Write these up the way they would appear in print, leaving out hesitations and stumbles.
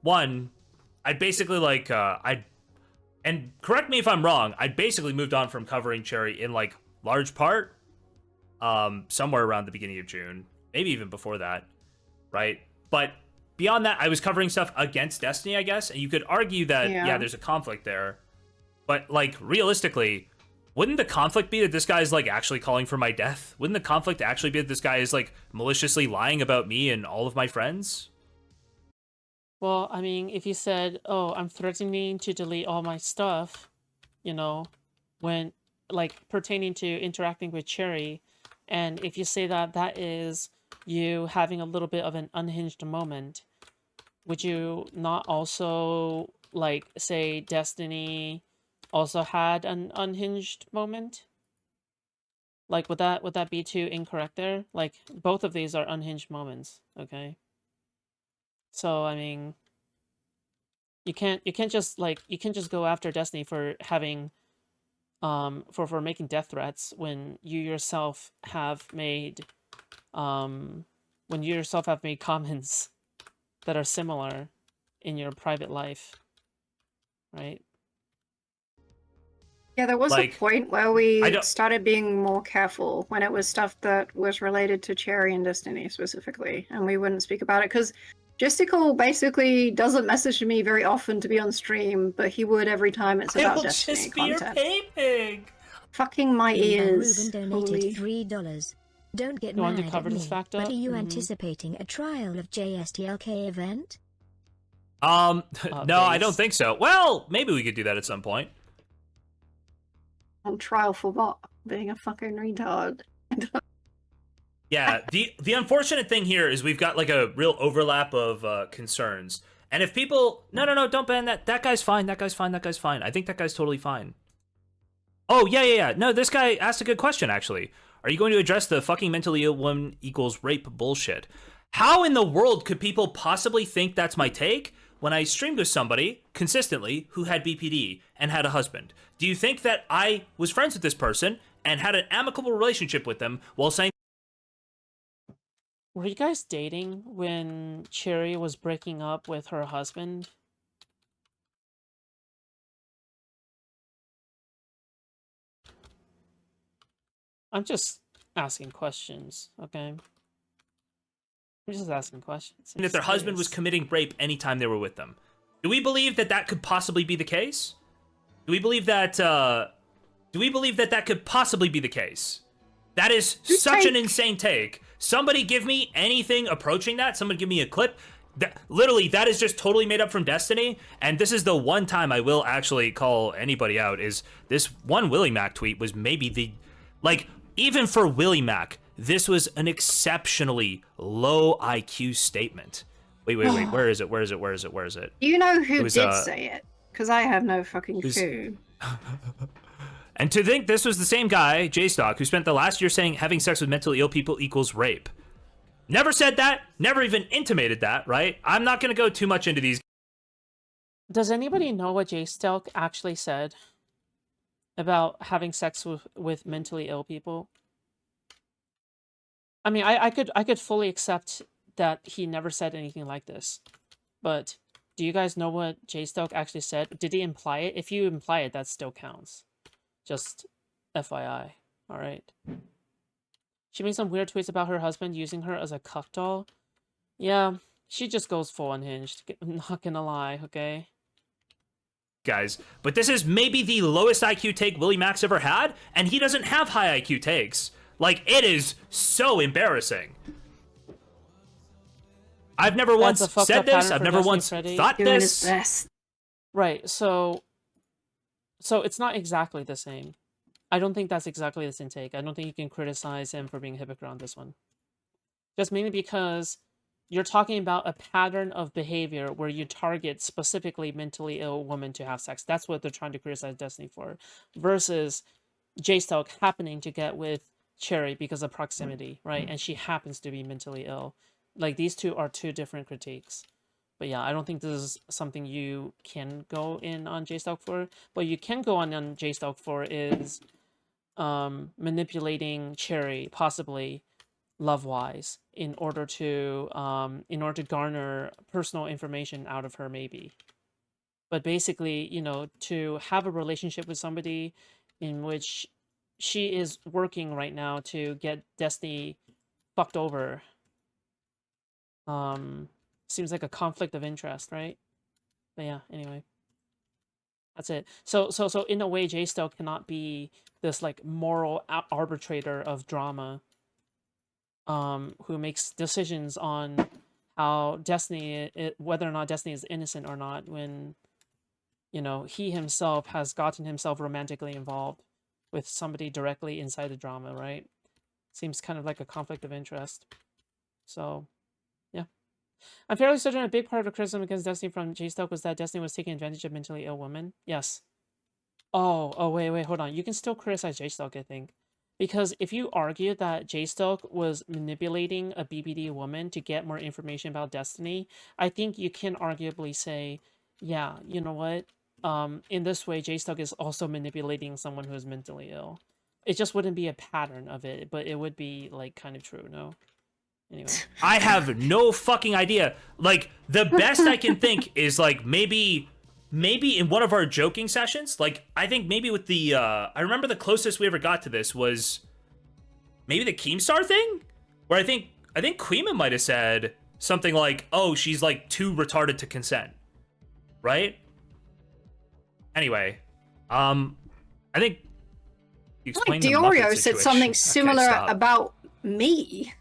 one, I'd basically like I'd and correct me if I'm wrong. I'd basically moved on from covering Cherry in like large part, somewhere around the beginning of June, maybe even before that, right? But beyond that, I was covering stuff against Destiny, I guess, and you could argue that yeah, Yeah. there's a conflict there, but like realistically, wouldn't the conflict be that this guy is like actually calling for my death? Wouldn't the conflict actually be that this guy is like maliciously lying about me and all of my friends? Well, I mean, if you said, "Oh, I'm threatening to delete all my stuff," when like pertaining to interacting with Cherry, and if you say that that is you having a little bit of an unhinged moment, would you not also like say Destiny also had an unhinged moment? Like would that be too incorrect there? Like both of these are unhinged moments, okay? So I mean, you can't just go after Destiny for having for making death threats when you yourself have made um comments that are similar in your private life, right? Yeah, there was a Like, point where I we don't. started being more careful when it was stuff that was related to Cherry and Destiny specifically, and we wouldn't speak about it because Jstlk basically doesn't message me very often to be on stream, but he would every time it's I about will Destiny just be your content. pay pig. Fucking my ears. Ruben Holy. donated $3. Don't get You want to mad at cover this me, fact but up? are you anticipating a trial of Jstlk event? No, I don't Base. think so. Well, maybe we could do that at some point. On trial for what? Being a fucking retard. Yeah, the unfortunate thing here is we've got like a real overlap of concerns. And if people, no, don't ban that. That guy's fine. That guy's fine. That guy's fine. I think that guy's totally fine. Oh yeah. No, this guy asked a good question actually. Are you going to address the fucking mentally ill woman equals rape bullshit? How in the world could people possibly think that's my take when I streamed with somebody consistently who had BPD and had a husband? Do you think that I was friends with this person and had an amicable relationship with them while saying Were you guys dating when Cherry was breaking up with her husband? I'm just asking questions, okay? I'm just asking questions. I'm that their just husband was curious. committing rape anytime they were with them? Do we believe that that could possibly be the case? Do we believe that that could possibly be the case? That is such an insane take. Somebody give me anything approaching that. Somebody give me a clip. Literally, that is just totally made up from Destiny. And this is the one time I will actually call anybody out. Is this one Willie Mac tweet was maybe the, like, even for Willie Mac, this was an exceptionally low IQ statement. Wait. Where is it? You know who was, did say it? Because I have no fucking was- clue. And to think this was the same guy, Jstlk, who spent the last year saying having sex with mentally ill people equals rape. Never said that, never even intimated that, right? I'm not going to go too much into these. Does anybody know what Jstlk actually said about having sex with mentally ill people? I mean, I could fully accept that he never said anything like this, but do you guys know what Jstlk actually said? Did he imply it? If you imply it, that still counts. Just FYI, alright? She made some weird tweets about her husband using her as a cuck doll. Yeah, she just goes full unhinged. I'm not gonna lie, okay? Guys, but this is maybe the lowest IQ take Willie Max ever had, and he doesn't have high IQ takes. Like, it is so embarrassing. I've never once said this, I've never once thought Doing this. his best. Right, so it's not exactly the same. I don't think that's exactly the same take. I don't think you can criticize him for being a hypocrite on this one. Just mainly because you're talking about a pattern of behavior where you target specifically mentally ill women to have sex. That's what they're trying to criticize Destiny for. Versus Jstlk happening to get with Cherry because of proximity, right? And she happens to be mentally ill. Like, these two are two different critiques. But yeah, I don't think this is something you can go in on Jstlk for. What you can go on Jstlk for is manipulating Cherry, possibly, love-wise, in order to garner personal information out of her, maybe. But basically, you know, to have a relationship with somebody in which she is working right now to get Destiny fucked over, seems like a conflict of interest, right? But yeah, anyway. That's it. So in a way, Jstlk cannot be this like moral arbitrator of drama, who makes decisions on how whether or not Destiny is innocent or not, when, you know, he himself has gotten himself romantically involved with somebody directly inside the drama, right? Seems kind of like a conflict of interest. So, yeah. I'm fairly certain a big part of the criticism against Destiny from Jstlk was that Destiny was taking advantage of mentally ill women. Yes. Oh, wait, hold on. You can still criticize Jstlk, I think. Because if you argue that Jstlk was manipulating a BBD woman to get more information about Destiny, I think you can arguably say, yeah, you know what? In this way, Jstlk is also manipulating someone who is mentally ill. It just wouldn't be a pattern of it, but it would be, like, kind of true, no? Anyway. I have no fucking idea. Like, the best I can think is, like, maybe in one of our joking sessions, like, I think maybe with the, I remember the closest we ever got to this was maybe the Keemstar thing? Where I think Queema might have said something like, oh, she's, like, too retarded to consent. Right? Anyway, I think you explained the Muppet Diorio said situation. something Okay, similar stop. about me.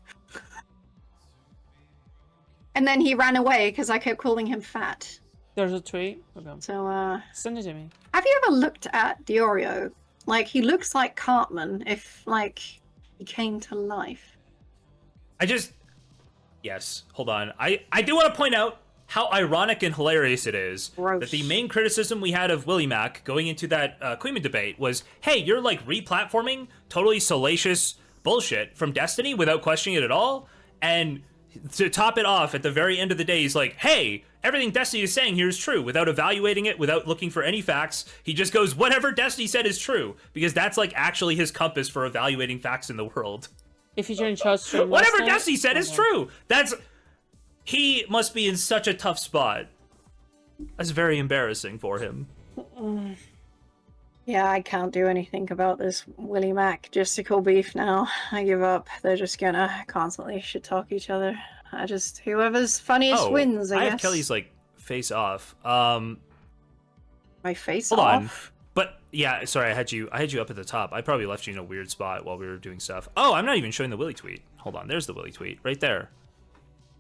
And then he ran away because I kept calling him fat. There's a tweet. Okay. So, Send it to me. have you ever looked at Diorio? Like, he looks like Cartman if, like, he came to life. Yes, hold on. I do want to point out how ironic and hilarious it is Gross. that the main criticism we had of Willie Mac going into that Queema debate was, hey, you're like replatforming totally salacious bullshit from Destiny without questioning it at all. And to top it off, at the very end of the day, he's like, hey, everything Destiny is saying here is true, without evaluating it, without looking for any facts. He just goes, whatever Destiny said is true, because that's like actually his compass for evaluating facts in the world. If you join Chud's stream Whatever last night- Destiny said is true. He must be in such a tough spot. That's very embarrassing for him. Yeah, I can't do anything about this Willie Mac Jstlk beef now. I give up. They're just gonna constantly shit talk each other. Whoever's funniest wins, I guess. I have Kelly's like face off. My face hold on. off? But yeah, sorry, I had you up at the top. I probably left you in a weird spot while we were doing stuff. Oh, I'm not even showing the Willie tweet. Hold on, there's the Willie tweet right there.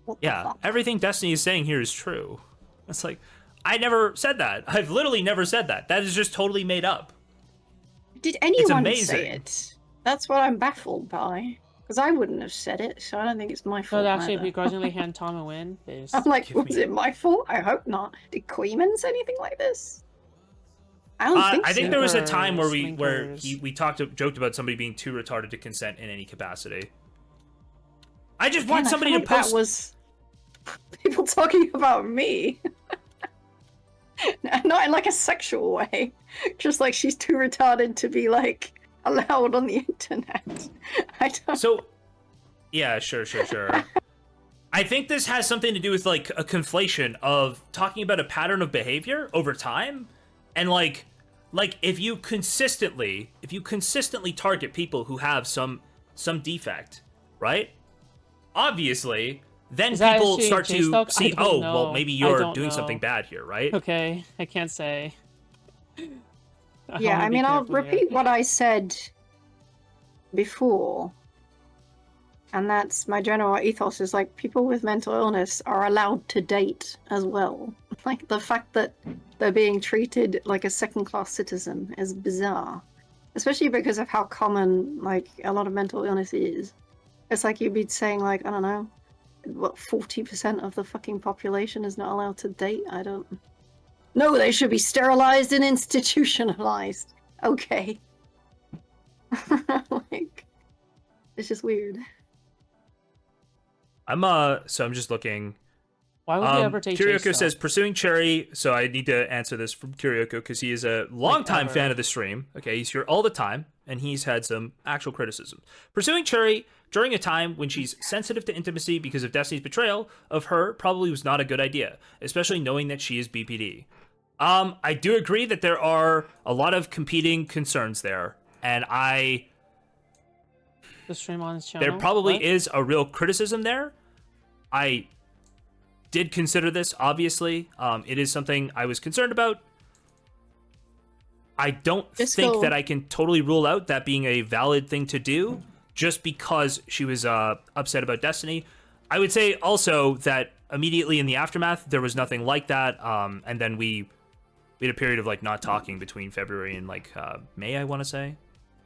What the Yeah, fuck? everything Destiny is saying here is true. It's like, I never said that. I've literally never said that. That is just totally made up. Did anyone amazing. say it? That's what I'm baffled by. Because I wouldn't have said it, so I don't think it's my fault. But actually either. begrudgingly hand Tom a win. There's... I'm like, Give was me- it my fault? I hope not. Did Queeman say anything like this? I don't think so. I think there was a time where Slinkers. we joked about somebody being too retarded to consent in any capacity. I just Again, want I somebody feel to like post. That was people talking about me. Not in like a sexual way. Just like she's too retarded to be like allowed on the internet. I don't. So, yeah, sure. I think this has something to do with like a conflation of talking about a pattern of behavior over time, and like if you consistently target people who have some defect, right? Obviously, then Is that people actually start to Jstlk? see, I don't oh, know. well, maybe I you're don't doing know. something bad here, right? Okay, I can't say. Yeah, wanna I be mean, I'll careful here. repeat what I said before. And that's my general ethos is like people with mental illness are allowed to date as well. Like the fact that they're being treated like a second-class citizen is bizarre. Especially because of how common like a lot of mental illness is. It's like you'd be saying like, I don't know, what 40% of the fucking population is not allowed to date? I don't. No, they should be sterilized and institutionalized. Okay. Like, it's just weird. I'm just looking. Why would you ever take Kyrioko Jstlk? says pursuing Cherry. So I need to answer this from Kyrioko because he is a longtime ever. fan of the stream. Okay, he's here all the time, and he's had some actual criticism. Pursuing Cherry during a time when she's sensitive to intimacy because of Destiny's betrayal of her probably was not a good idea, especially knowing that she is BPD. I do agree that there are a lot of competing concerns there, and The stream on his channel. there probably What? is a real criticism there. I did consider this, obviously. It is something I was concerned about. I don't think that I can totally rule out that being a valid thing to do just because she was upset about Destiny. I would say also that immediately in the aftermath, there was nothing like that. And then we had a period of like not talking between February and like May, I want to say.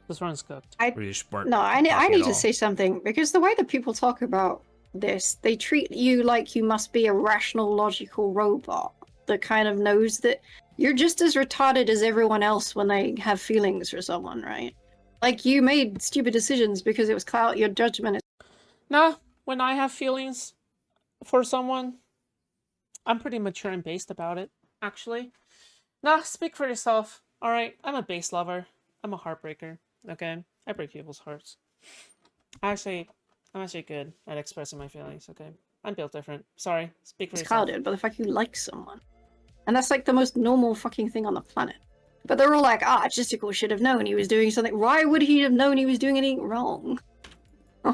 This one's cooked. We just weren't No, I need talking at to all. say something because the way that people talk about this, they treat you like you must be a rational, logical robot that kind of knows that you're just as retarded as everyone else when they have feelings for someone, right? Like you made stupid decisions because it was clout. Your judgment is Nah, when I have feelings for someone, I'm pretty mature and based about it, actually. Nah, speak for yourself. Alright, I'm a base lover. I'm a heartbreaker, okay? I break people's hearts. I'm actually good at expressing my feelings, okay? I'm built different. Sorry, speak for yourself. clouded by the fact you like someone. And that's like the most normal fucking thing on the planet. But they're all like, Jstlk should have known he was doing something. Why would he have known he was doing anything wrong?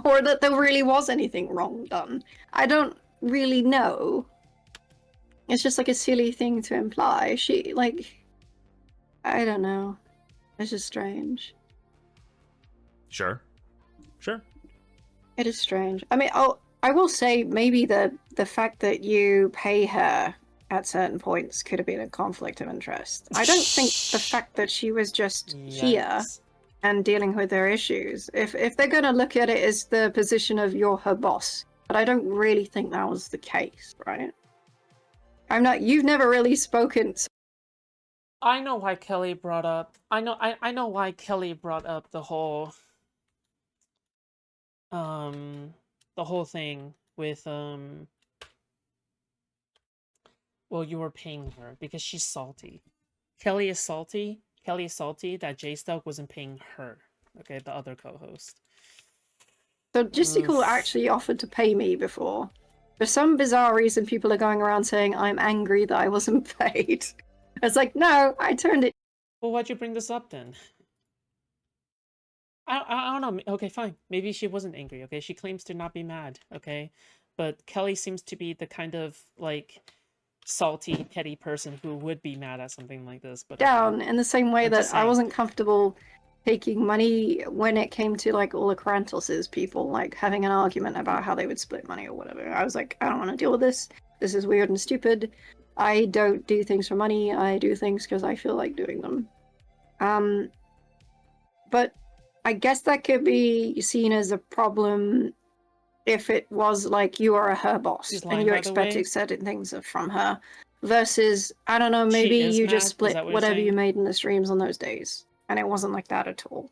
Or that there really was anything wrong done? I don't really know. It's just like a silly thing to imply. She, like... I don't know. It's just strange. Sure. It is strange. I mean, I will say maybe the fact that you pay her at certain points could have been a conflict of interest. I don't think the fact that she was just here Yikes. and dealing with their issues, if they're going to look at it as the position of you're her boss, but I don't really think that was the case, right? You've never really spoken. I know why Kelly brought up. I know why Kelly brought up the whole thing with well, you were paying her because she's salty. Kelly is salty that Jstlk wasn't paying her. Okay, the other co-host. So Jstlk actually offered to pay me before. For some bizarre reason, people are going around saying I'm angry that I wasn't paid. It's like, no, I turned it. Well, why'd you bring this up then? I don't know. Okay, fine. Maybe she wasn't angry, okay? She claims to not be mad, okay? But Kelly seems to be the kind of, like, salty, petty person who would be mad at something like this. But Down in the same way I'm that just I saying. wasn't comfortable taking money when it came to like all the Krantos's people, like having an argument about how they would split money or whatever. I was like, I don't want to deal with this. This is weird and stupid. I don't do things for money. I do things because I feel like doing them. But I guess that could be seen as a problem if it was like you are her boss She's and lying, you're by the way. expecting certain things from her versus, I don't know, She maybe is you mad? just Is split that what you're whatever you saying? made in the streams on those days. And it wasn't like that at all.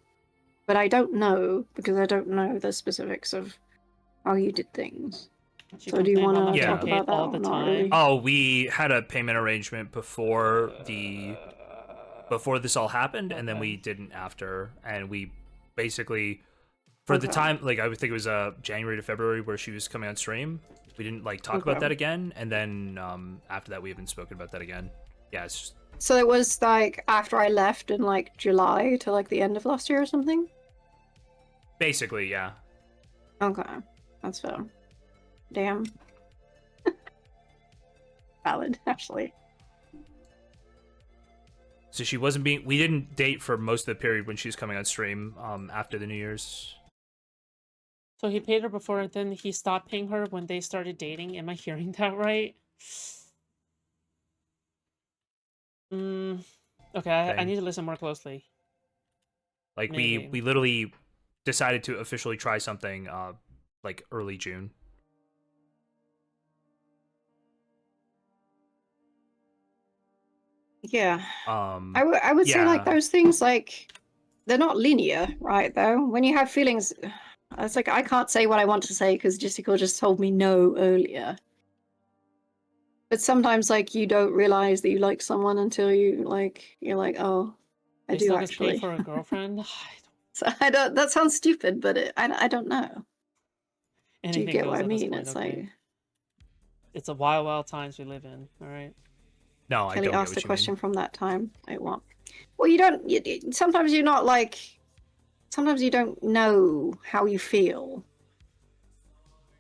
But I don't know because I don't know the specifics of how you did things. She So do you complained want to Yeah. talk about that all or the not time. really? Oh, we had a payment arrangement before this all happened, and then Okay. we didn't after, and we basically for the Okay. time, like I would think it was January to February where she was coming on stream. We didn't like talk about Okay. that again, and then after that we haven't spoken about that again. Yeah, it's just, So it was like after I left in like July to like the end of last year or something? basically, yeah. Okay. That's fair. Damn. Valid, actually. So she wasn't being. We didn't date for most of the period when she was coming on stream. After the New Year's. So he paid her before, and then he stopped paying her when they started dating. Am I hearing that right? Okay, I need to listen more closely. Like Maybe. we literally decided to officially try something like early June. Yeah. Um I would say like yeah. those things like they're not linear, right? Though when you have feelings, it's like I can't say what I want to say because Jessica just told me no earlier. But sometimes, like, you don't realize that you like someone until you're like, oh, I They do still just pay actually. for a girlfriend. So I don't. That sounds stupid, but I don't know. Do you Anything get what goes I at this mean? point. It's Okay, like it's a wild, wild times we live in. All right. No, I Kelly don't get asked what a you question mean. from that time. Like what? Well, you don't. Sometimes you're not like. Sometimes you don't know how you feel.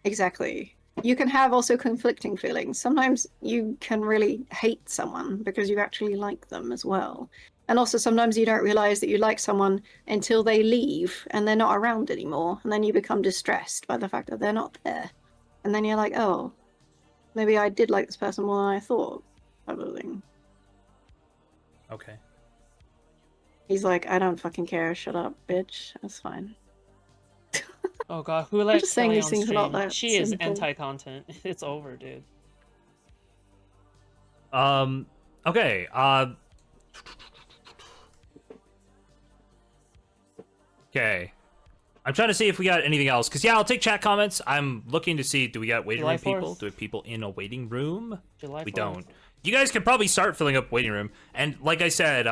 Exactly. You can have also conflicting feelings. Sometimes you can really hate someone because you actually like them as well. And also sometimes you don't realize that you like someone until they leave and they're not around anymore. And then you become distressed by the fact that they're not there. And then you're like, oh, maybe I did like this person more than I thought. Type of thing. Okay. He's like, I don't fucking care. Shut up, bitch. That's fine. Oh god, who I'm let just saying Kelly these on things are not stream? that She is simple. anti-content. It's over, dude. Okay. Okay. I'm trying to see if we got anything else. Because, yeah, I'll take chat comments. I'm looking to see, do we got waiting July room people? 4th. Do we have people in a waiting room? July 4th. We don't. You guys can probably start filling up waiting room. And like I said,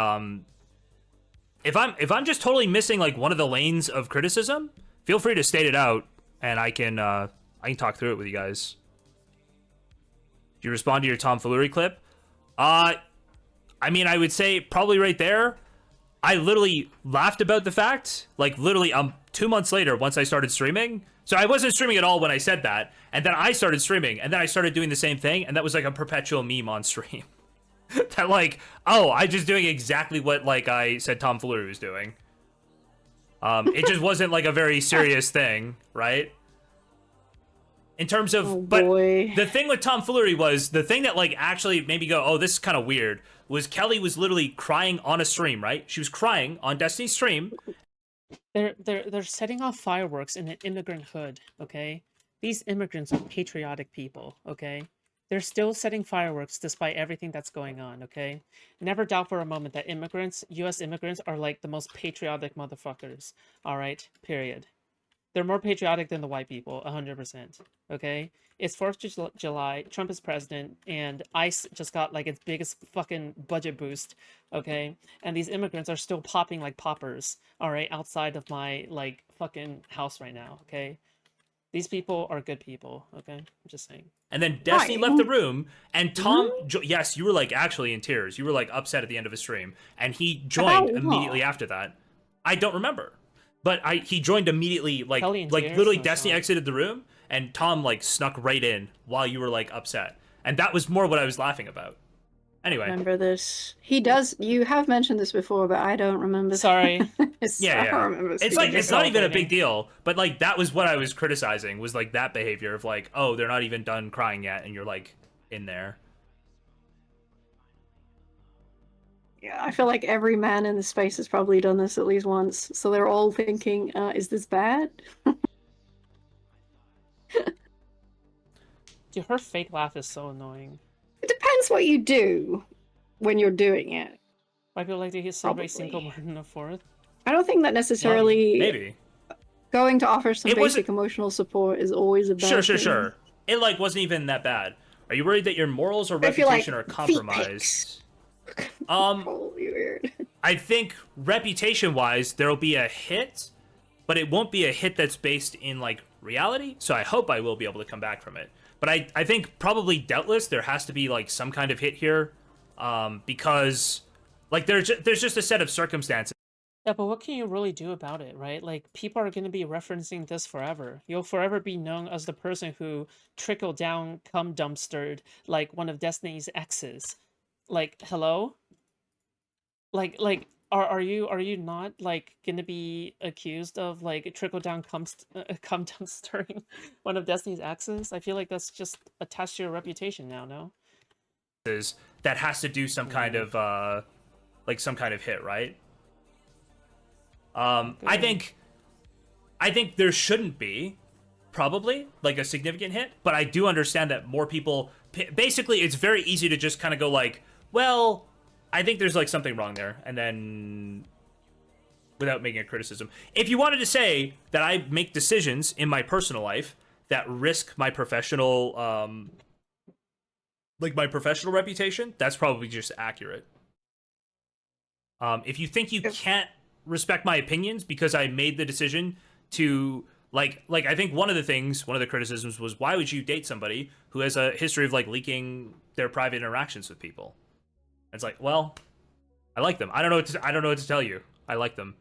if I'm just totally missing like one of the lanes of criticism, feel free to state it out, and I can talk through it with you guys. Do you respond to your tomfoolery clip? I mean, I would say probably right there. I literally laughed about the fact, like literally 2 months later, once I started streaming. So I wasn't streaming at all when I said that, and then I started streaming, and then I started doing the same thing, and that was like a perpetual meme on stream. That like, oh, I just doing exactly what like I said tomfoolery was doing. It just wasn't like a very serious thing, right? In terms of, Oh, but boy. the thing with tomfoolery was the thing that like actually made me go, oh, this is kind of weird. Was Kelly was literally crying on a stream, right? She was crying on Destiny's stream. They're setting off fireworks in an immigrant hood, okay? These immigrants are patriotic people, okay? They're still setting fireworks despite everything that's going on, okay? Never doubt for a moment that immigrants, US immigrants, are like the most patriotic motherfuckers, all right? Period. They're more patriotic than the white people, 100%, okay? It's 4th of July, Trump is president, and ICE just got like its biggest fucking budget boost, okay? And these immigrants are still popping like poppers, all right, outside of my like fucking house right now, okay? These people are good people, okay? I'm just saying. And then Destiny left the room, and Tom, Really? yes, you were like actually in tears. You were like upset at the end of his stream, and he About joined what? immediately after that. I don't remember, but he joined immediately, like Kelly in like tears? literally No Destiny shot. exited the room, and Tom like snuck right in while you were like upset, and that was more what I was laughing about. Anyway, Remember this? He does. You have mentioned this before, but I don't remember. Sorry. yeah, I yeah, don't remember. it's seeing like You're it's it. not even a big celebrating. deal, but like that was what I was criticizing was like that behavior of like, oh, they're not even done crying yet, and you're like in there. Yeah, I feel like every man in the space has probably done this at least once. So they're all thinking, "Is this bad?" Dude, her fake laugh is so annoying. It depends what you do when you're doing it. White people like to celebrate Probably. Cinco Martin the 4th. I don't think that necessarily Maybe. going to offer some It wasn't- basic emotional support is always a bad thing. Sure. It like wasn't even that bad. Are you worried that your morals or I feel like reputation are feet compromised? Probably weird. I think reputation-wise, there'll be a hit, but it won't be a hit that's based in like reality. So I hope I will be able to come back from it. But I think probably doubtless there has to be like some kind of hit here, because like there's just a set of circumstances. Yeah, but what can you really do about it, right? Like, people are going to be referencing this forever. You'll forever be known as the person who trickled down, cum dumpstered, like, one of Destiny's exes. Like, hello? Like, are you not, like, going to be accused of, like, trickle down cum dumpstering one of Destiny's exes? I feel like that's just attached to your reputation now, no? That has to do some kind of like some kind of hit, right? I think there shouldn't be probably like a significant hit, but I do understand that more people basically it's very easy to just kind of go like, well, I think there's like something wrong there, and then without making a criticism. If you wanted to say that I make decisions in my personal life that risk my professional like my professional reputation, that's probably just accurate. If you think you can't respect my opinions because I made the decision to like I think one of the criticisms was, why would you date somebody who has a history of like leaking their private interactions with people? It's like, well, I like them. I don't know what to tell you. I like them.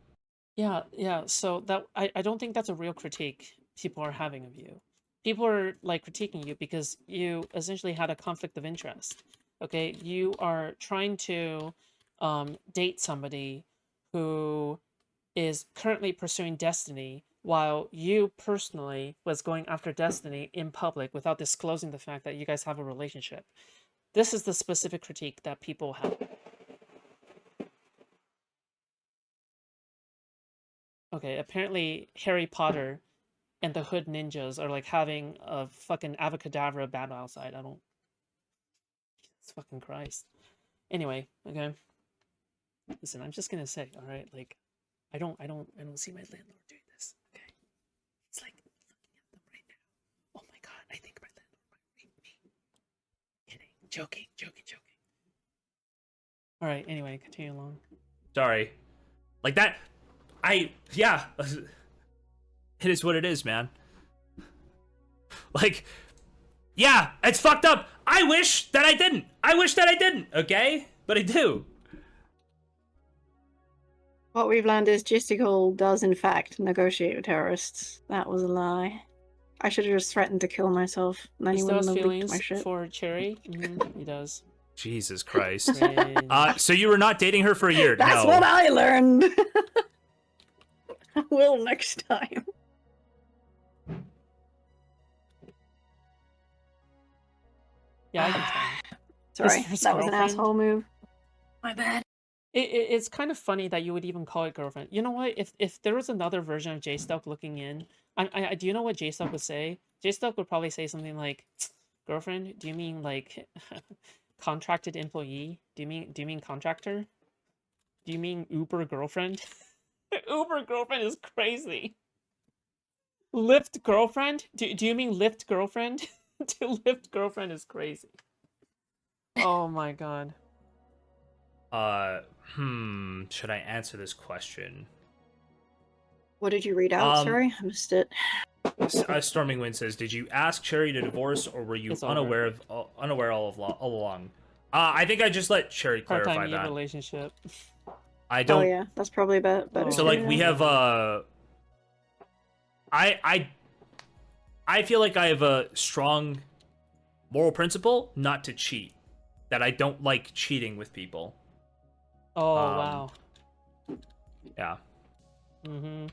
Yeah, yeah. So that I don't think that's a real critique people are having of you. People are like critiquing you because you essentially had a conflict of interest. Okay, you are trying to date somebody who is currently pursuing Destiny, while you personally was going after Destiny in public without disclosing the fact that you guys have a relationship. This is the specific critique that people have. Okay, apparently Harry Potter and the Hood Ninjas are like having a fucking Avocadabra battle outside. I don't. It's fucking Christ. Anyway, okay. Listen, I'm just gonna say, all right, like, I don't see my landlord doing this. Okay, it's like looking at them right now. Oh my god, I think my landlord might rape me. Kidding, joking. All right. Anyway, continue along. Sorry. Like that. Yeah. It is what it is, man. Like, yeah, it's fucked up. I wish that I didn't. Okay? But I do. What we've learned is Jstlk does in fact negotiate with terrorists. That was a lie. I should have just threatened to kill myself, and then He he still wouldn't has have leaked feelings my shit. for Cherry. He does. Jesus Christ. Cringe. So you were not dating her for a year? That's No. what I learned. I will next time. Yeah, I can tell. Sorry, His that was an girlfriend? asshole move. My bad. It's kind of funny that you would even call it girlfriend. You know what? If there was another version of Jstlk looking in, do you know what Jstlk would say? Jstlk would probably say something like, "Girlfriend? Do you mean like contracted employee? Do you mean contractor? Do you mean Uber girlfriend? Uber girlfriend is crazy. Lyft girlfriend? Do you mean Lyft girlfriend? To Lyft girlfriend is crazy. Oh my god." Should I answer this question? What did you read out? Um, Sorry, I missed it. Storming Wind says, "Did you ask Cherry to divorce, or were you It's over. unaware all along?" I think I just let Cherry clarify Part-time that. relationship. I Oh don't. yeah, that's probably better. Oh. So like we have I feel like I have a strong moral principle not to cheat. That I don't like cheating with people. Oh wow. Yeah. Mm-hmm.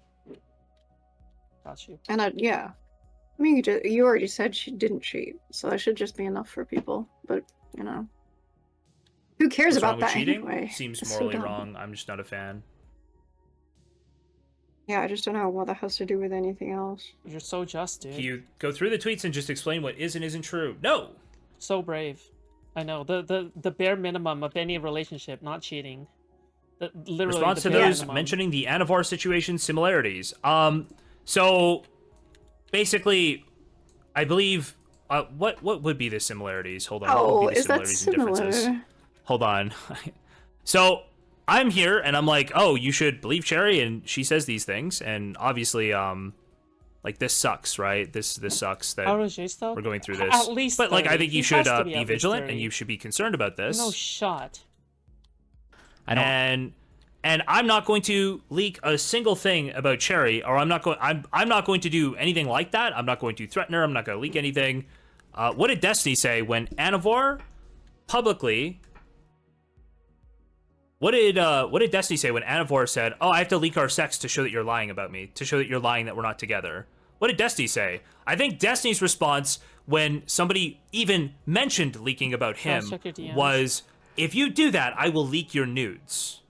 Got you. And yeah, I mean, you already said she didn't cheat, so that should just be enough for people. But you know, who cares What's wrong about with that cheating? anyway? Seems It's so morally dumb. wrong. I'm just not a fan. Yeah, I just don't know what that has to do with anything else. You're so just, dude. Can you go through the tweets and just explain what is and isn't true? No. So brave. I know. The bare minimum of any relationship, not cheating. Literally Response the to bare those minimum. mentioning the Anavar situation similarities. So basically, I believe what would be the similarities? Hold on. What Oh, would be the is that similarities and differences? similar? Hold on. So I'm here and I'm like, oh, you should believe Cherry, and she says these things, and obviously, like this sucks, right? This sucks that How does Jstlk? we're going through this. At least but like, I 30. think you He should has to be be at least vigilant, 30. and you should be concerned about this. No shot. I don't. And I'm not going to leak a single thing about Cherry, or I'm not going to do anything like that. I'm not going to threaten her. I'm not going to leak anything. What did Destiny say when Anavar publicly? What did Destiny say when Anavar said, "Oh, I have to leak our sex to show that you're lying about me, to show that you're lying that we're not together"? What did Destiny say? I think Destiny's response when somebody even mentioned leaking about him check your DMs. was, "If you do that, I will leak your nudes."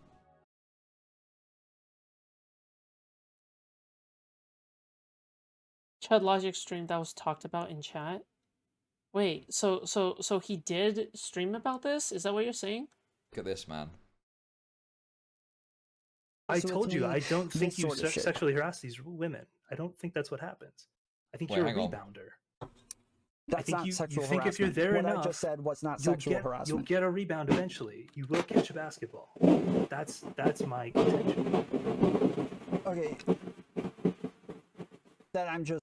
Chud Logic stream that was talked about in chat. Wait, so he did stream about this? Is that what you're saying? Look at this, man. I Listen told with you, me, I don't think this you sort of shit. sexually harass these women. I don't think that's what happens. I think Wait, you're a hang on. rebounder. That's think not you sexual think harassment. if you're there what enough, I just said was not you'll sexual get harassment. you'll get a rebound eventually. You will catch a basketball. That's my contention. Okay. That I'm just.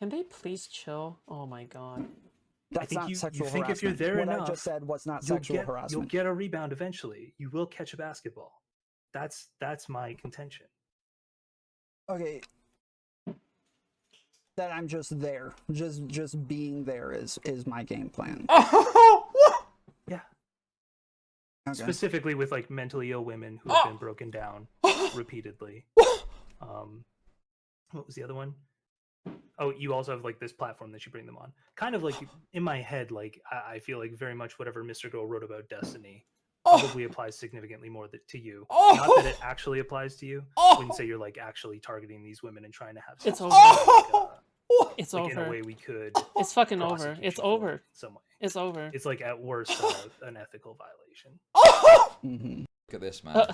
Can they please chill? Oh my god. That's think not you sexual think if you're harassment. there what enough, I just said was not you'll sexual get harassment. you'll get a rebound eventually. You will catch a basketball. That's my contention. Okay. That I'm just there. Just being there is my game plan. Yeah. Okay. Specifically with like mentally ill women who have been broken down repeatedly. What was the other one? Oh, you also have like this platform that you bring them on. Kind of like in my head, like I feel like very much whatever Mr. Girl wrote about Destiny probably applies significantly more to you. Not that it actually applies to you. I wouldn't say you're like actually targeting these women and trying to have sex. It's with over. them, It's like in a over. way we could. It's fucking over. prosecute It's you for over. in some way. It's over. It's like at worst an ethical violation. Mm-hmm. Look at this, man.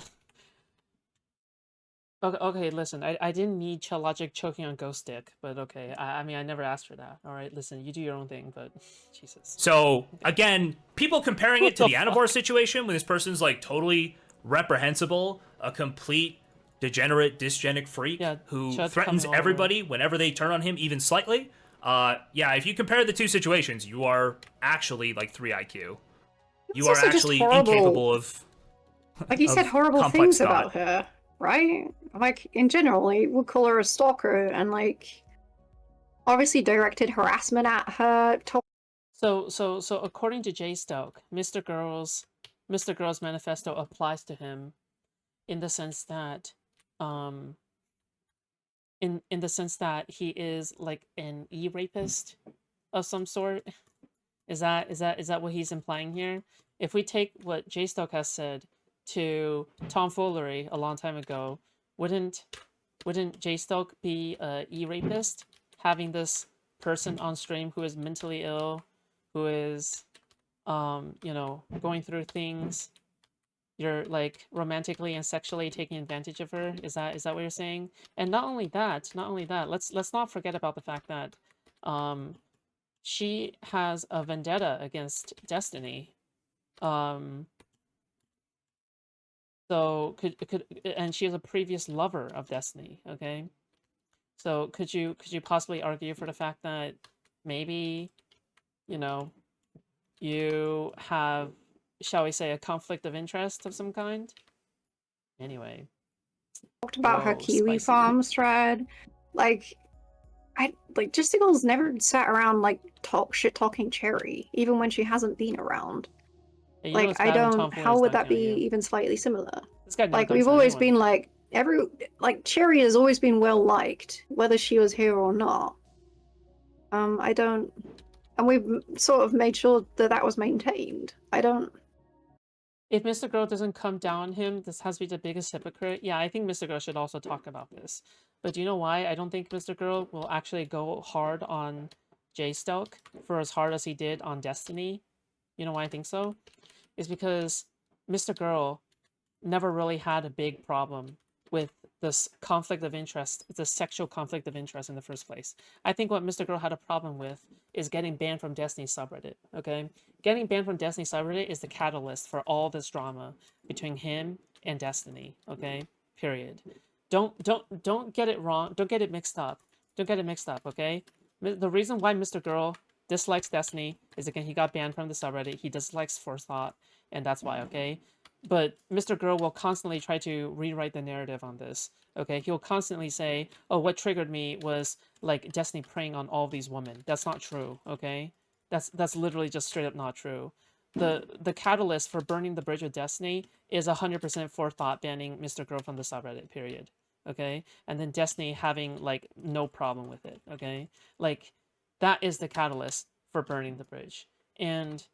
Okay, listen, I didn't need Logic choking on Ghost Dick, but okay. I mean, I never asked for that. All right, listen, you do your own thing, but Jesus. So again, people comparing it to What the the Anivore situation when this person's like totally reprehensible, a complete degenerate, dysgenic freak Yeah, who Chud's threatens coming all the way. everybody whenever they turn on him even slightly. Yeah, if you compare the two situations, you are actually like 3 IQ. You It's are also just actually horrible. incapable of Like, he said of horrible complex things about thought. her, right? Like, in general, he would call her a stalker and, like, obviously directed harassment at her. So according to Jstlk, Mr. Girl's manifesto applies to him in the sense that in the sense that he is like an e-rapist of some sort. Is that what he's implying here? If we take what Jstlk has said to tomfoolery a long time ago, wouldn't Jstlk be a e-rapist, having this person on stream who is mentally ill, who is going through things, you're like romantically and sexually taking advantage of her? Is that what you're saying? And not only that, let's not forget about the fact that she has a vendetta against Destiny. So and she is a previous lover of Destiny, okay? So could you possibly argue for the fact that maybe, you have, shall we say, a conflict of interest of some kind? Anyway. Talked about her Whoa, kiwi spicy. farms thread. Like, Jstlk's never sat around like talking Cherry, even when she hasn't been around. Hey, you know Like, what's I bad when don't. tomfoolery How is would that dunking be on you? even slightly similar? This guy never Like, dunks we've on always anyone. been like Cherry has always been well liked, whether she was here or not. I don't, and we've sort of made sure that that was maintained. I don't. If Mr. Girl doesn't come down on him, this has to be the biggest hypocrite. Yeah, I think Mr. Girl should also talk about this. But do you know why I don't think Mr. Girl will actually go hard on Jstlk for as hard as he did on Destiny? You know why I think so? Is because Mr. Girl never really had a big problem with this conflict of interest, the sexual conflict of interest in the first place. I think what Mr. Girl had a problem with is getting banned from Destiny subreddit, okay? Getting banned from Destiny subreddit is the catalyst for all this drama between him and Destiny, okay? Period. Don't get it wrong. Don't get it mixed up. Don't get it mixed up, okay? The reason why Mr. Girl dislikes Destiny is, again, he got banned from the subreddit. He dislikes forethought, and that's why, okay? But Mr. Girl will constantly try to rewrite the narrative on this. Okay, he'll constantly say, "Oh, what triggered me was like Destiny preying on all these women." That's not true. Okay, that's literally just straight up not true. The catalyst for burning the bridge with Destiny is 100% forethought banning Mr. Girl from the subreddit. Period. Okay, and then Destiny having like no problem with it. Okay, like that is the catalyst for burning the bridge. And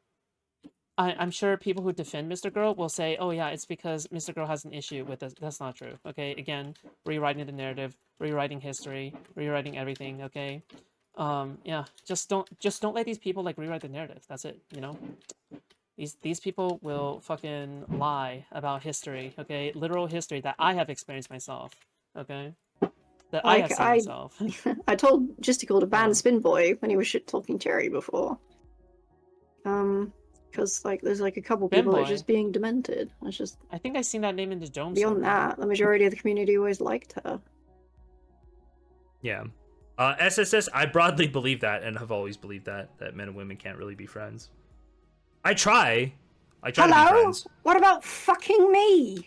I'm sure people who defend Mr. Girl will say, oh yeah, it's because Mr. Girl has an issue with this. That's not true, okay? Again, rewriting the narrative, rewriting history, rewriting everything, okay? Yeah, just don't let these people like rewrite the narrative. That's it, you know? These people will fucking lie about history, okay? Literal history that I have experienced myself, okay? that I have Like, seen myself. I told Jistical to ban Yeah. Spin Boy when he was shit talking Cherry before. Because like there's like a couple Spin people that are Boy? just being demented. It's just I think I've seen that name in the Dome beyond server. that, the majority of the community always liked her. Yeah. SSS, I broadly believe that and have always believed that men and women can't really be friends. I try to be Hello? friends. What about fucking me?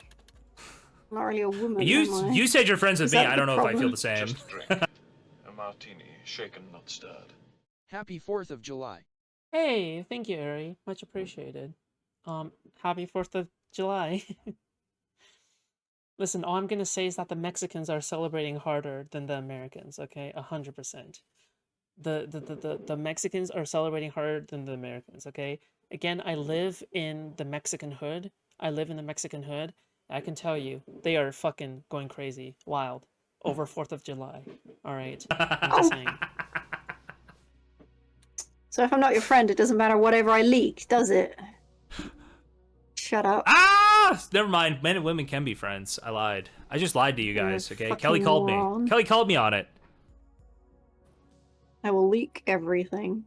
I'm not really a woman, am I? You said you're friends with Is me. that I the don't know if I feel problem? the same. Just drink. A martini, shaken, not stirred. Happy 4th of July. Hey, thank you, Ari. Much appreciated. Happy 4th of July. Listen, all I'm gonna say is that the Mexicans are celebrating harder than the Americans, okay? 100%. The Mexicans are celebrating harder than the Americans, okay? Again, I live in the Mexican hood. I can tell you, they are fucking going crazy, wild, over 4th of July. Alright, I'm just saying. So if I'm not your friend, it doesn't matter whatever I leak, does it? Shut up. Ah! Never mind. Men and women can be friends. I lied. I just lied to you You're a guys, okay? fucking Kelly called moron. me. Kelly called me on it. I will leak everything.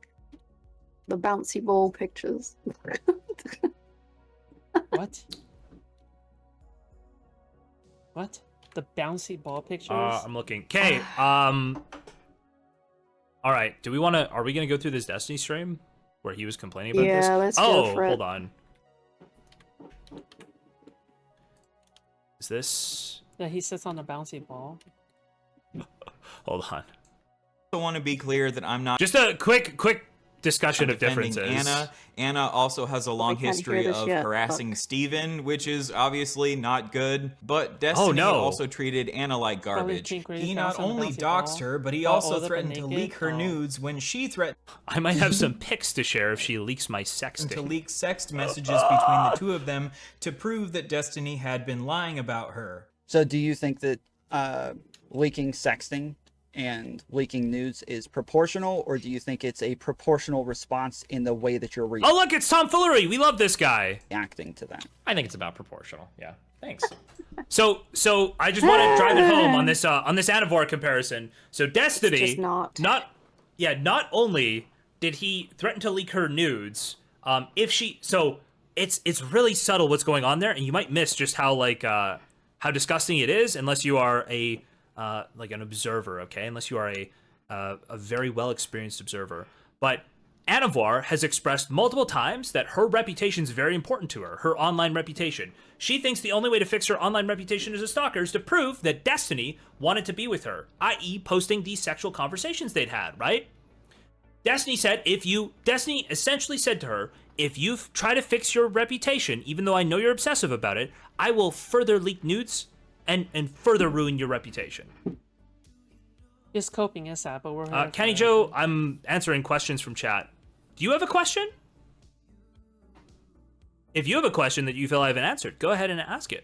The bouncy ball pictures. What? What? The bouncy ball pictures? I'm looking. Okay, all right. Are we gonna go through this Destiny stream where he was complaining about this? Yeah, let's oh, go for it. hold on. Is this? Yeah, he sits on a bouncy ball. Hold on. I want to be clear that I'm not Just a quick discussion of defending differences. Anna. Anna also has a long can't hear history this of yet, harassing fuck. Steven, which is obviously not good. But Destiny no. also treated Anna like garbage. pink really He fast not on the only bouncy doxed ball. her, but he Oh, also oh, the threatened to naked? leak her Oh. nudes when she threatened I might have some pics to share if she leaks my to sexting. leak sext messages between the two of them to prove that Destiny had been lying about her. So do you think that leaking sexting and leaking nudes is proportional, or do you think it's a proportional response in the way that you're Oh, look, it's tomfoolery. We love this guy. reacting to that? I think it's about proportional. Yeah. Thanks. So I just want to drive it home on this Anivor comparison. So Destiny, It's just not only did he threaten to leak her nudes, it's really subtle what's going on there, and you might miss just how disgusting it is unless you are an observer, okay? Unless you are a very well experienced observer. But Anivor has expressed multiple times that her reputation is very important to her, her online reputation. She thinks the only way to fix her online reputation as a stalker is to prove that Destiny wanted to be with her, i.e. posting these sexual conversations they'd had, right? Destiny essentially said to her, if you try to fix your reputation, even though I know you're obsessive about it, I will further leak nudes and further ruin your reputation. Just coping is that, but we're here Kenny for- Joe, I'm answering questions from chat. Do you have a question? If you have a question that you feel I haven't answered, go ahead and ask it.